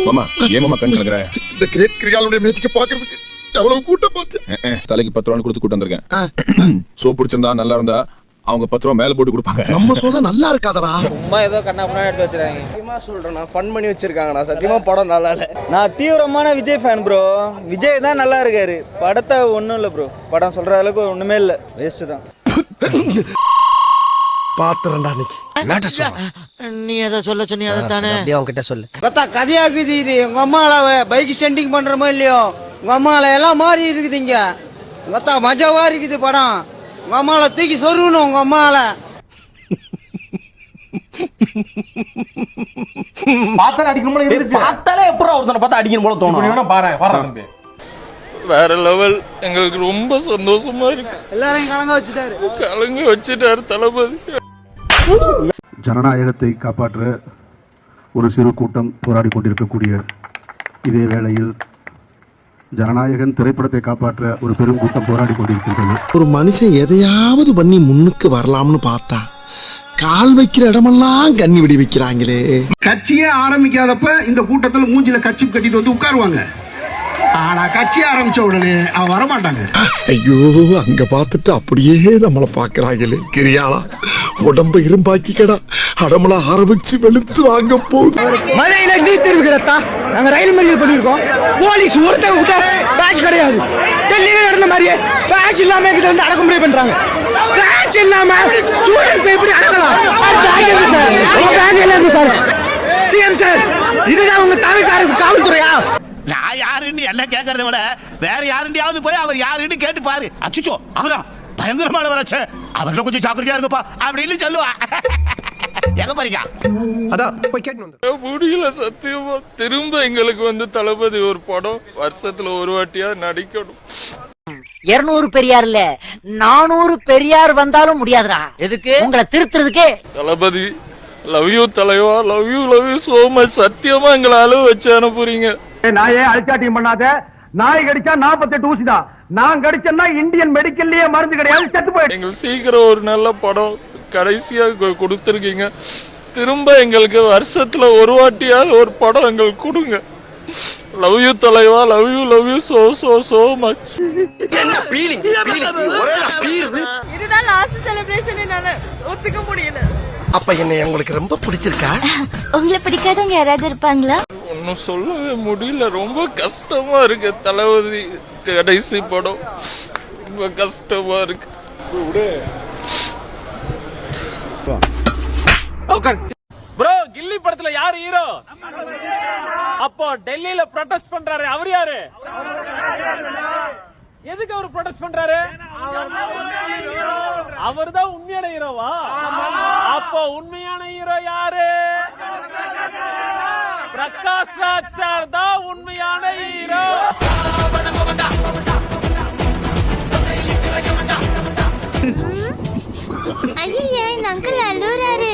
மாமா ஏன் மாமா கண் கலக்குற? இந்த கிரேட் கிரிகாலுடைய மேட்ச்க்கு பாக்குறதுக்கு எவ்வளவு கூட்டம் பார்த்து தலைக்கு 10 ரூபா கொடுத்து கூட்டு வந்திருக்கேன். சோ பிடிச்சிருந்தா நல்லா இருந்தா அவங்க 10 ரூபா மேல போட்டு கொடுப்பாங்க. நம்ம சோதா நல்லா இருக்காதடா. சும்மா ஏதோ கண்ணா பண்ணா எடுத்து வச்சிருக்காங்க. சத்தியமா சொல்றேன், நான் ஃபன் பண்ணி வச்சிருக்காங்க. நான் சத்தியமா படம் நல்லா இல்ல. நான் தீவிரமான விஜய் ஃபேன் ப்ரோ. விஜய் தான் நல்லா இருக்காரு. படத்தை ஒண்ணும் இல்ல ப்ரோ. படம் சொல்ற அளவுக்கு ஒண்ணுமே இல்ல. வேஸ்ட் தான். பாத்துறேன்டா இன்னைக்கு. நீ எதை சொல்ல சொன்னி அதை தானே அப்படியே அவன்கிட்ட சொல்லு. பார்த்தா கதையாக்குது இது. உங்க அம்மால பைக் ஸ்டண்டிங் பண்றமோ இல்லையோ, உங்க அம்மால எல்லாம் மாறி இருக்குது இங்க. பார்த்தா மஜாவா இருக்குது படம். உங்க அம்மால தூக்கி சொருகணும். உங்க அம்மால பார்த்தாலே அடிக்கணும் போல இருந்துச்சு. பார்த்தாலே எப்பறம் ஒருத்தனை பார்த்தா அடிக்கணும் போல தோணும். வேணா பாரு வேற லெவல். எங்களுக்கு ரொம்ப சந்தோஷமா இருக்கு. எல்லாரையும் கலங்க வச்சுட்டாரு தளபதி. ஜனநாயகத்தை காப்பாற்ற ஒரு சிறு கூட்டம் போராடி கொண்டிருக்கக்கூடிய இதே வேளையில் ஜனநாயகன் திரைப்படத்தை காப்பாற்ற ஒரு பெரும் கூட்டம் போராடி கொண்டிருக்கின்றது. ஒரு மனுஷன் எதையாவது பண்ணி முன்னுக்கு வரலாம்னு பார்த்தா கால் வைக்கிற இடமெல்லாம் கண்ணி விடி வைக்கிறாங்களே. கட்சியே ஆரம்பிக்காதப்ப இந்த கூட்டத்தில் மூஞ்சில கட்சி கட்டிட்டு வந்து உட்காருவாங்க. ஆனா கட்சி ஆரம்பிச்ச உடனே அவன் வரமாட்டாங்க. ஐயோ, அங்க பார்த்துட்டு அப்படியே நம்மளை பாக்குறாங்களே. கிரியாளா உடம்ப இரும்பாக்கிக்கடா. அடமல ஆரம்பிச்சு வெளுத்து வாங்க போகுது. மழையில நீட் தேர்வு கிடைத்தா நாங்க ரயில் மறியல் பண்ணிருக்கோம். போலீஸ் ஒருத்தங்க விட்டா பேட்ச் கிடையாது. டெல்லியில நடந்த மாதிரியே பேட்ச் இல்லாம கிட்ட வந்து அடக்குமுறை பண்றாங்க. பேட்ச் இல்லாம ஸ்டூடண்ட்ஸ் எப்படி அடக்கலாம் சார்? சிஎம் சார், இதுதான் உங்க தமிழக அரசு காவல்துறையா? நான் யாருன்னு எல்லாம் கேட்கறத விட வேற யாருண்டியாவது போய் அவர் யாருன்னு கேட்டு பாரு. அச்சுச்சோ அவரா பயங்கரமான வராச்சே, அவர்கிட்ட கொஞ்சம் ஜாக்கிரதையா இருங்கப்பா அப்படின்னு சொல்லுவா. எங்க பாருங்க அதான் போய் கேட்டு முடியல சத்தியமா. திரும்ப எங்களுக்கு வந்து தளபதி ஒரு படம் வருஷத்துல ஒரு வாட்டியா நடிக்கணும். 200 பெரியார் இல்ல 400 பெரியார் வந்தாலும் முடியாதுடா. எதுக்கு? உங்களை திருத்துறதுக்கே. தளபதி லவ் யூ தலைவா. Love you so much. சத்தியமா எங்களை அளவு வச்சு அனுப்புறீங்க. நாயே அல்சாட்டியம் பண்ணாத. நாய் கடிச்சா 48 ஊசி தான். நான் கடிச்சேன்னா இந்தியன் மெடிக்கல்லயே மருந்து கிடையாது, செத்து போய். எங்களுக்கு சீக்கிரம் ஒரு நல்ல படம் கடைசியா கொடுத்துருக்கீங்க. திரும்ப எங்களுக்கு வருஷத்துல ஒரு வாட்டியாவது ஒரு படம் எங்களுக்கு கொடுங்க. லவ் யூ தலைவா. Love you so much. இதுதான் லாஸ்ட் செலிப்ரேஷன். என்னால ஒத்துக்க முடியல. அப்ப என்ன உங்களுக்கு ரொம்ப பிடிச்சிருக்கா? உங்களை பிடிக்காதவங்க யாராவது இருப்பாங்களா? ஒன்னும் சொல்லவே முடியல. ரொம்ப கஷ்டமா இருக்கு தளபதி கடைசி படம். ரொம்ப கஷ்டமா இருக்கு. ப்ரோ, கில்லி படத்துல யாரு ஹீரோ? அப்போ டெல்லியில ப்ரொடெஸ்ட் பண்றாரு அவர் யாரு? எதுக்கு அவர் ப்ரொடெஸ்ட் பண்றாரு? அவர்தான் உண்மையான ஹீரோவா? அப்போ உண்மையான ஹீரோ யாரு? பிரகாஷ் ராஜ் சார் தான் உண்மையான ஹீரோ. ஐயா, இந்த அங்கிள் அழுறாரு.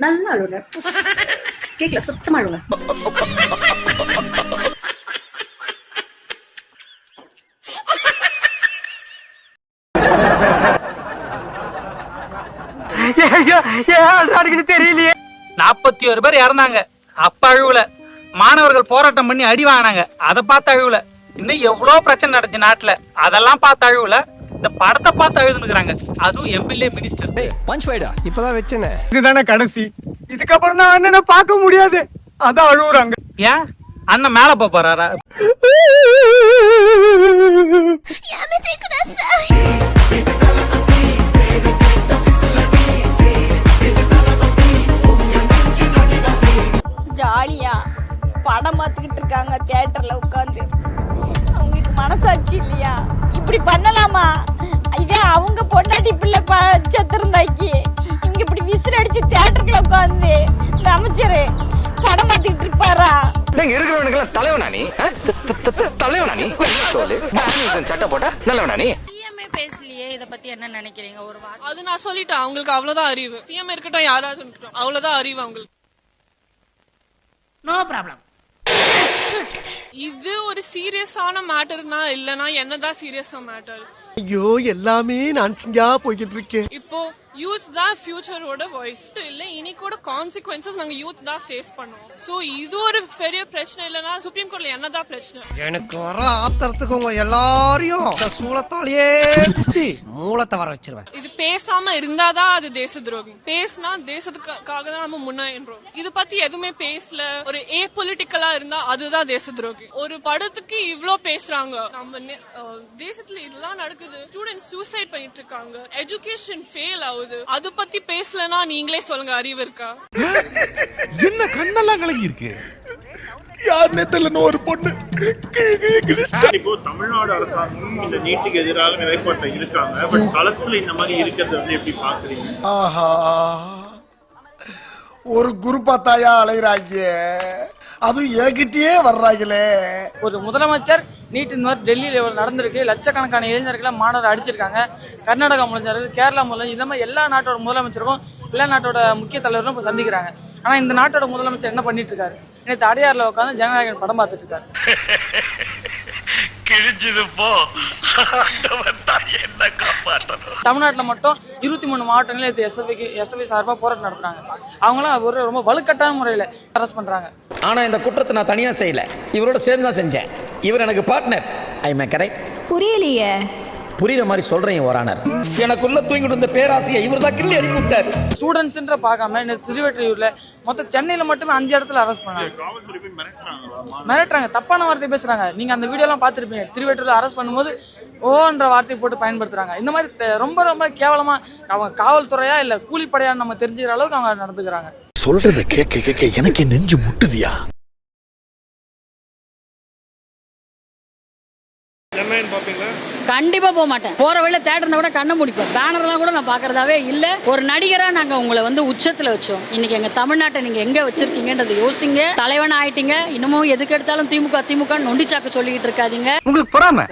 நல்லா அழுங்க. கேக்கல, சுத்தமா அழுங்க. தெரியலையே. 41 பேர் இறந்தாங்க. அப்ப அழுவல. மாணவர்கள் போராட்டம் பண்ணி அடி வாங்கினாங்க. அதை பார்த்து அழுவல. இன்னும் எவ்வளவு பிரச்சனை நடந்துச்சு நாட்டுல. அதெல்லாம் பார்த்து அழுவல. இந்த படத்தை பார்த்து அழுதுனுக்குறாங்க. அதுவும் எம்எல்ஏ மினிஸ்டர். பஞ்ச் வைடா இப்பதான் வெச்சனே. இதுதானே கடைசி. இதுக்கப்புறம் தான் அண்ணனை பார்க்க முடியாது. அதான் அழுகுறாங்க. ஏன் அண்ணன் மேல போறாரா? ஜாலியா படம் பார்த்துக்கிட்டு இருக்காங்க தியேட்டர்ல உட்காந்து. அவங்களுக்கு மனசாட்சி இல்லையா? இப்படி பண்ணலாமா? இதே அவங்க பொண்டாட்டி பிள்ளை செத்துருந்தாக்கி இங்க இப்படி விசில் அடிச்சு தியேட்டர்ல உட்காந்து இந்த அமைச்சரு படம் பார்த்துக்கிட்டு இருப்பாரா? இருக்கிறவனுக்கு தலைவனா நீ? தலைவனா நீ? சட்டை போட்டா நல்லவனா நீ? பேசலையே. இத பத்தி என்ன நினைக்கிறீங்க? ஒரு வார்த்தை. அது நான் சொல்லிட்டேன். அவங்களுக்கு அவ்வளவுதான் அறிவு. சிஎம் இருக்கட்டும், யாராவது இருக்கட்டும், அவ்வளவுதான் அறிவு அவங்களுக்கு. No problem. இது ஒரு சீரியஸான மேட்டர்னா இல்லனா என்னதான் சீரியஸா மேட்டர்? ஐயோ எல்லாமே நான் சிங்கா போய்கிட்டு இருக்கேன். இப்போ யூத் தான் ஃபியூச்சரோட வாய்ஸ் இல்ல, இனி கூட கான்சிக்வன்சஸ் நாங்க யூத் தான் ஃபேஸ் பண்ணுவோம். சோ இது ஒரு பெரிய பிரச்சனை இல்லனா சுப்ரீம் கோர்ட்ல என்னதான் பிரச்சனை? எனக்கு வர ஆத்திரத்துக்கு உங்க எல்லாரையும் சூளத்தாலேயே மூலத்தை வர வச்சிருவேன். இது பேசாம இருந்தாதான் அது தேச துரோகம். பேசினா தேசத்துக்காக தான் நம்ம முன்னேறோம். இது பத்தி எதுவுமே பேசல, ஒரு ஏ பொலிட்டிக்கலா இருந்தா அதுதான் தேச துரோகம். ஒரு படத்துக்கு இவ்ளோ பேசுறாங்க, நம்ம தேசத்துல இதெல்லாம் நடக்குது. ஸ்டூடெண்ட்ஸ் சூசைட் பண்ணிட்டு இருக்காங்க, எஜுகேஷன் ஃபெயில் ஆகுது. அது பத்தி பேசலனா நீங்களே சொல்லுங்க, அறிவு இருக்கா? என்ன கண்ணெல்லாம் கலங்கி இருக்கு. யார் நேத்தல ஒரு பொண்ணு இப்போ தமிழ்நாடு அரசாங்கம் இந்த நீட்டுக்கு எதிராக நிலைப்பாட்டை இருக்காங்க. பட் களத்துல இந்த மாதிரி இருக்கிறது வந்து எப்படி பாக்குறீங்க? ஆஹா, ஒரு குரு பார்த்தாயா அலைகிறாங்க, அதுவும் ஏகிட்டே வர்றாங்களே. ஒரு முதலமைச்சர் நீட் இந்த மாதிரி டெல்லியில நடந்திருக்கு, லட்சக்கணக்கான இளைஞர்களை மாணவர் அடிச்சிருக்காங்க. கர்நாடகா முதலமைச்சர், கேரளா முதலமைச்சர், இந்த மாதிரி எல்லா நாட்டோட முதலமைச்சருக்கும் எல்லா நாட்டோட முக்கிய தலைவர்களும் இப்போ சந்திக்கிறாங்க. ஆனா இந்த நாட்டோட முதலமைச்சர் என்ன பண்ணிட்டு இருக்காரு? நேற்று அடையாறுல உட்காந்து ஜனநாயகன் படம் பார்த்துட்டு இருக்காரு. தமிழ்நாட்டில் மட்டும் 23 மாவட்டங்களில் எஸ்எஃப்ஐ சார்பாக போராட்டம் நடத்துறாங்க. அவங்களாம் ஒரு ரொம்ப வலுக்கட்டான முறையில் அரெஸ்ட் பண்றாங்க. ஆனா இந்த குற்றத்தை நான் தனியா செய்யல, இவரோட சேர்ந்து தான் செஞ்சேன். இவர் எனக்கு பார்ட்னர். ஐ மே கரெக்ட்? புரியலையே. புரியுற மாதிரி சொல்றேன் ஓரானர். எனக்குள்ள தூங்கிட்டு இருந்த பேராசியை இவர் தான் கிள்ளி அடிச்சு விட்டாரு. ஸ்டூடெண்ட்ஸ்ன்ற பார்க்காம திருவெற்றியூர்ல மொத்தம் சென்னையில மட்டுமே 5 இடத்துல அரெஸ்ட் பண்ணாங்க. மிரட்டுறாங்க, தப்பான வார்த்தை பேசுறாங்க. நீங்க அந்த வீடியோ எல்லாம் பார்த்திருப்பீங்க. திருவெற்றியூர்ல அரெஸ்ட் பண்ணும்போது ஓன்ற வார்த்தையை போட்டு பயன்படுத்துறாங்க. இந்த மாதிரி ரொம்ப ரொம்ப கேவலமா அவங்க காவல்துறையா இல்ல கூலிப்படையா நம்ம தெரிஞ்சுக்கிற அளவுக்கு அவங்க நடந்துக்கிறாங்க. சொல்றத கேட்க கேட்க எனக்கு நெஞ்சு முட்டுதியா. கண்டிப்பா போக மாட்டேன். போற வழியில தேட்டர்ல கூட கண்ணை முடிப்பேன். பேனர்லாம் கூட நான் பாக்குறதாவே இல்ல. ஒரு நடிகரா நாங்க உங்களை வந்து உச்சத்துல வச்சோம். இன்னைக்கு எங்க தமிழ்நாட்டை நீங்க எங்க வச்சிருக்கீங்கன்றதை யோசிங்க. தலைவன் ஆயிட்டீங்க, இன்னமும் எதுக்கு எடுத்தாலும் திமுக திமுக நொண்டிச்சாக்கு சொல்லிட்டு இருக்காதீங்க. உங்களுக்கு பொறாம,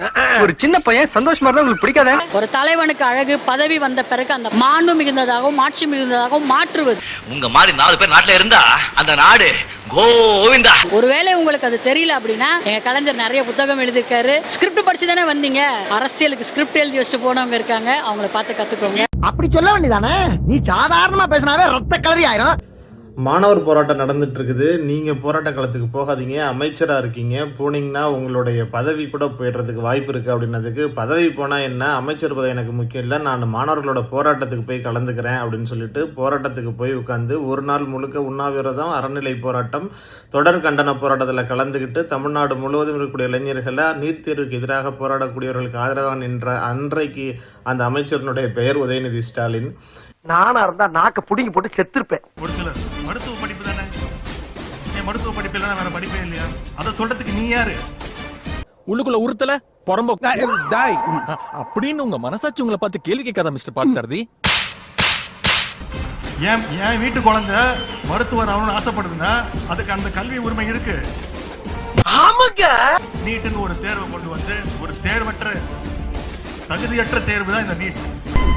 ஒரு சின்ன பையன் சந்தோஷமா இருந்தா உங்களுக்கு பிடிக்காத? ஒரு தலைவனுக்கு அழகு பதவி வந்த பிறகு அந்த மாண்பு மிகுந்ததாகவும் ஆட்சி மிகுந்ததாகவும் மாற்றுவது. உங்க மாதிரி 4 பேர் நாட்டுல இருந்தா அந்த நாடு கோவிந்தா. ஒருவேளை உங்களுக்கு அது தெரியல அப்படின்னா, எங்க கலைஞர் நிறைய புத்தகம் எழுதியிருக்காரு. ஸ்கிரிப்ட் படிச்சு தானே வந்தீங்க. அரசியலுக்கு ஸ்கிரிப்ட் எழுதி வச்சுட்டு போனவங்க இருக்காங்க, அவங்கள பார்த்து கத்துக்கோங்க. அப்படி சொல்ல வேண்டியதானே? நீ சாதாரணமா பேசினாவே ரத்த கலரி ஆயிரும். மாணவர் போராட்டம் நடந்துட்டு இருக்குது. நீங்க போராட்ட களத்துக்கு போகாதீங்க, அமைச்சரா இருக்கீங்க, போனீங்கன்னா உங்களுடைய பதவி கூட போயிடுறதுக்கு வாய்ப்பு இருக்கு அப்படின்னதுக்கு, பதவி போனா என்ன, அமைச்சர் பதவி எனக்கு முக்கியம் இல்லை, நான் மாணவர்களோட போராட்டத்துக்கு போய் கலந்துக்கிறேன் அப்படின்னு சொல்லிட்டு போராட்டத்துக்கு போய் உட்காந்து ஒரு நாள் முழுக்க உண்ணாவிரதம், அறநிலை போராட்டம், தொடர் கண்டன போராட்டத்தில் கலந்துக்கிட்டு தமிழ்நாடு முழுவதும் இருக்கக்கூடிய இளைஞர்களை நீட் தேர்வுக்கு எதிராக போராடக்கூடியவர்களுக்கு ஆதரவாக நின்ற அன்றைக்கு அந்த அமைச்சரினுடைய பெயர் உதயநிதி ஸ்டாலின். நானா இருந்தா நாக்க புடிங்கி போட்டு செத்துருப்பேன். ஒரு சிலர் மருத்துவ படிப்பு தானே, மருத்துவ படிப்பு இல்லைன்னா வேற படிப்பே இல்லையா? அதை சொல்றதுக்கு நீ யாரு? உள்ளுக்குள்ள உறுத்தல பொறம்போ அப்படின்னு உங்க மனசாட்சி உங்களை பார்த்து கேள்வி கேட்காத மிஸ்டர் பார்சாரதி. என் வீட்டு குழந்தை மருத்துவர் ஆகணும்னு ஆசைப்படுதுன்னா அதுக்கு அந்த கல்வி உரிமை இருக்கு. ஆமாங்க. நீட்டுன்னு ஒரு தேர்வை கொண்டு வந்து ஒரு தேர்வற்ற தகுதியற்ற தேர்வு தான் இந்த நீட்.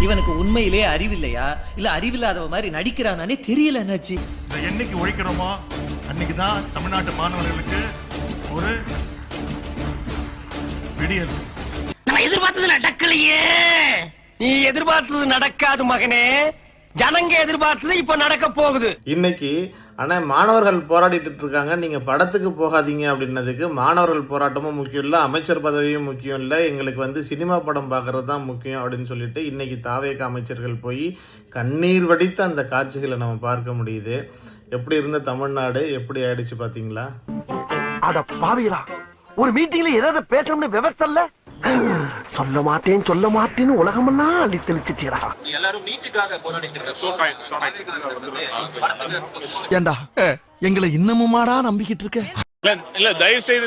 இவனுக்கு உண்மையிலே அறிவில்லையா இல்ல அறிவில்லாதவ மாதிரி நடிக்கிறானே தெரியல. என்னாச்சு? இந்த என்னைக்கு ஒழிக்கிறோமோ அன்னைக்கு தான் தமிழ்நாட்டு மாணவர்களுக்கு ஒரு விடியல். நான் எதிர்பார்த்தது நடக்கலையே. நீ எதிர்பார்த்தது நடக்காது மகனே. ஜனங்க எதிர்பார்த்தது இப்ப நடக்க போகுது. இன்னைக்கு ஆனால் மாணவர்கள் போராடிட்டு இருக்காங்க, நீங்கள் படத்துக்கு போகாதீங்க அப்படின்னதுக்கு, மாணவர்கள் போராட்டமும் முக்கியம் இல்லை, அமைச்சர் பதவியும் முக்கியம் இல்லை, எங்களுக்கு வந்து சினிமா படம் பார்க்கறது தான் முக்கியம் அப்படின்னு சொல்லிட்டு இன்னைக்கு தாவேக அமைச்சர்கள் போய் கண்ணீர் வடித்த அந்த காட்சிகளை நம்ம பார்க்க முடியுது. எப்படி இருந்த தமிழ்நாடு எப்படி ஆயிடுச்சு பார்த்தீங்களா? அட பாவிகளா, ஒரு மீட்டிங்ல ஏதாவது பேசணும்னு விவசாய இல்ல. சொல்ல மாட்டேன்னு உலகமெல்லாம் அள்ளி தெளிச்சிட்டா. எல்லாரும் நீட்டுக்காக போராடிட்டு ஏண்டா எங்களை இன்னமுமாடா நம்பிக்கிட்டு இருக்க? இல்ல தயவு செய்து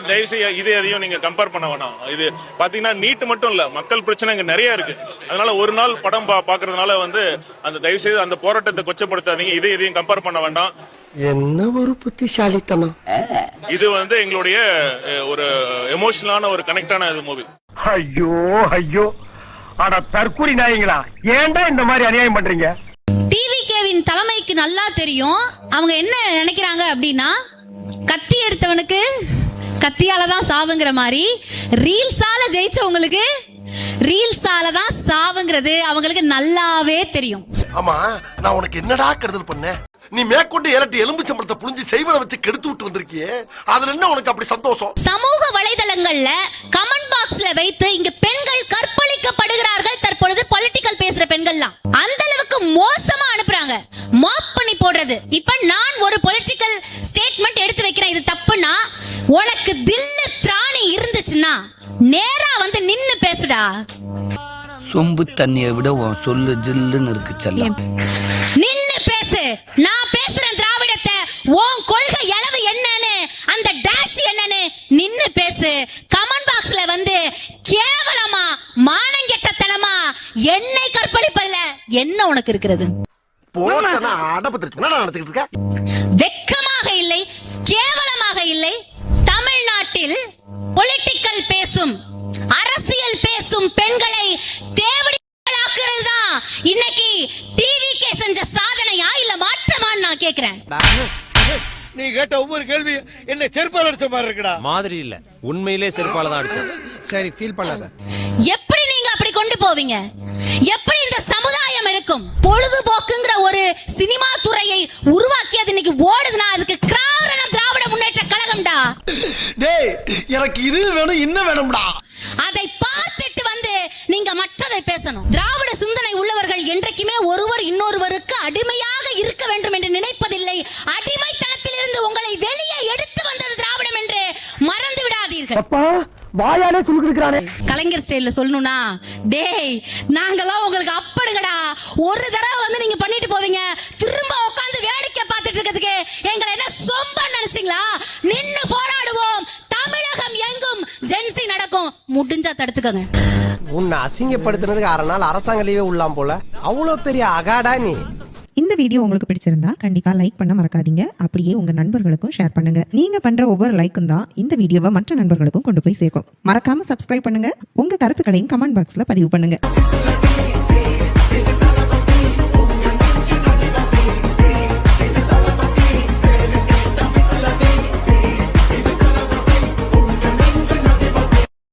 இது எதையும் நீங்க கம்பேர் பண்ண வேணாம். இது பாத்தீங்கன்னா நீட் மட்டும் இல்ல, மக்கள் பிரச்சனை இங்க நிறைய இருக்கு. அதனால ஒரு நாள் படம் பாக்குறதுனால வந்து அந்த தயவு செய்து அந்த போராட்டத்தை கொச்சப்படுத்தாதீங்க. இதையும் கம்பேர் பண்ண வேண்டாம். என்ன ஒரு புத்திசாலித்தனம். இது வந்து எங்களுடைய ஒரு எமோஷனலான ஒரு கனெக்டான மூவி. ஐயோ ஐயோ, அட தற்கூரி நாயங்களா, ஏன்டா இந்த மாதிரி அநியாயம் பண்றீங்க? டிவிகேவின் தலைமைக்கு நல்லா தெரியும் அவங்க என்ன நினைக்கிறாங்க அப்படின்னா, கத்தி எடுத்தவனுக்கு கத்தியால தான் சாவுங்கிற மாதிரி ரீல்ஸால ஜெயிச்சவங்களுக்கு ரீல்ஸால தான் சாவுங்கிறது அவங்களுக்கு நல்லாவே தெரியும். ஆமா நான் உனக்கு என்னடா கருதல் பண்ண? நீ மேற்கொண்டு 7 எலும்பு சம்பளத்தை புழிஞ்சு செய்வனை வச்சு கெடுத்து விட்டு வந்திருக்கியே, அதுல என்ன உனக்கு அப்படி சந்தோஷம்? சமூக வலைதளங்கள்ல கமெண்ட் பாக்ஸ்ல வைத்து இங்க பெண்கள் கற்பழிக்கப்படுகிறார்கள் தற்பொழுது பொலிட்டிக்கல் பேசுற பெண்கள்லாம் அந்த அளவுக்கு மோசமா அனுப்புறாங்க, மாப் பண்ணி போடுறது. இப்ப நான் ஒரு பொலிட்டிக்கல் ஸ்டேட்மெண்ட் எடுத்து வைக்கிறேன், இது தப்புனா உனக்கு தில்லு திராணி இருந்துச்சுன்னா நேரா வந்து நின்னு பேசுடா. சொம்பு தண்ணியை விட உன் சொல்லு ஜில்லுன்னு இருக்கு செல்லம். நின்னு பேசு. நான் பேசுறேன் திராவிடத்தை, உன் கொள்கை அளவு என்னன்னு அந்த டேஷ் என்னன்னு நின்னு பேசு. கமெண்ட் பாக்ஸ்ல வந்து கேவலமா மானங்கெட்டத்தனமா என்னை கற்பழிப்பதில்ல என்ன உனக்கு இருக்கிறது? வெக்கமாக இல்லை, கேவலமாக இல்லை. தமிழ்நாட்டில் பொலிட்டிக்கல் பேசும் அரசியல் பேசும் பெண்களை தேவடியாக்குறது தான் இன்னைக்கு டிவிகே செஞ்ச சாதனையா இல்ல மாற்றமான்னு நான் கேக்குறேன். நீ கேட்ட ஒவ்வொரு கேள்வி என்ன செருப்பால அடிச்ச மாதிரி இருக்குடா. மாதிரி இல்ல, உண்மையிலே செருப்பால தான் அடிச்சேன். சரி ஃபீல் பண்ணாத. எப்படி நீங்க அப்படி கொண்டு போவீங்க? எப்படி இந்த சமுதாயம் இருக்கும்? பொழுதுபோக்குங்கிற ஒரு சினிமா துறையை உருவாக்கியது இன்னைக்கு ஓடுதுன்னா அதுக்கு காரணம் திராவிட முன்னேற்ற கழகம்டா. டேய் எனக்கு இது வேணும் இன்னும் வேணும்டா. அதை பார்த்துட்டு வந்து நீங்க மற்றதை பேசணும். திராவிட சிந்தனை உள்ளவர்கள் என்றைக்குமே ஒருவர் இன்னொருவருக்கு அடிமையாக இருக்க வேண்டும் என்று நினைப்பதில்லை. அடிமைத்தனத்திலிருந்து உங்களை வெளியே எடுத்து வந்தது திராவிடம் என்று மறந்து விடாதீர்கள். வாயாலே சொல்லிருக்கானே. கலைஞர் ஸ்டைல்ல சொல்லணும்னா, டேய் நாங்கெல்லாம் உங்களுக்கு அப்படுங்கடா. ஒரு தடவை வந்து நீங்க பண்ணிட்டு போவீங்க, திரும்ப உட்கார்ந்து வேடிக்கை பார்த்துட்டு இருக்கிறதுக்கு எங்களை என்ன சொம்ப நினைச்சீங்களா? நின்னு போராடுவோம். தமிழகம் எங்கும் ஜென்சி நடக்கும். முடிஞ்சா தடுத்துக்கங்க. உன்னை அசிங்கப்படுத்துறதுக்கு 6 நாள் அரசாங்க லீவே உள்ளாம் போல. அவ்வளவு பெரிய அகாடா நீ. இந்த வீடியோ உங்களுக்கு பிடிச்சிருந்தா கண்டிப்பா லைக் பண்ண மறக்காதீங்க. அப்படியே உங்க நண்பர்களுக்கும் ஷேர் பண்ணுங்க. நீங்க பண்ற ஒவ்வொரு லைக்கும் தான் இந்த வீடியோவை மற்ற நண்பர்களுக்கும் கொண்டு போய் சேர்க்கும். மறக்காம சப்ஸ்கிரைப் பண்ணுங்க. உங்க கருத்துக்களையும் கமெண்ட் பாக்ஸ்ல பதிவு பண்ணுங்க.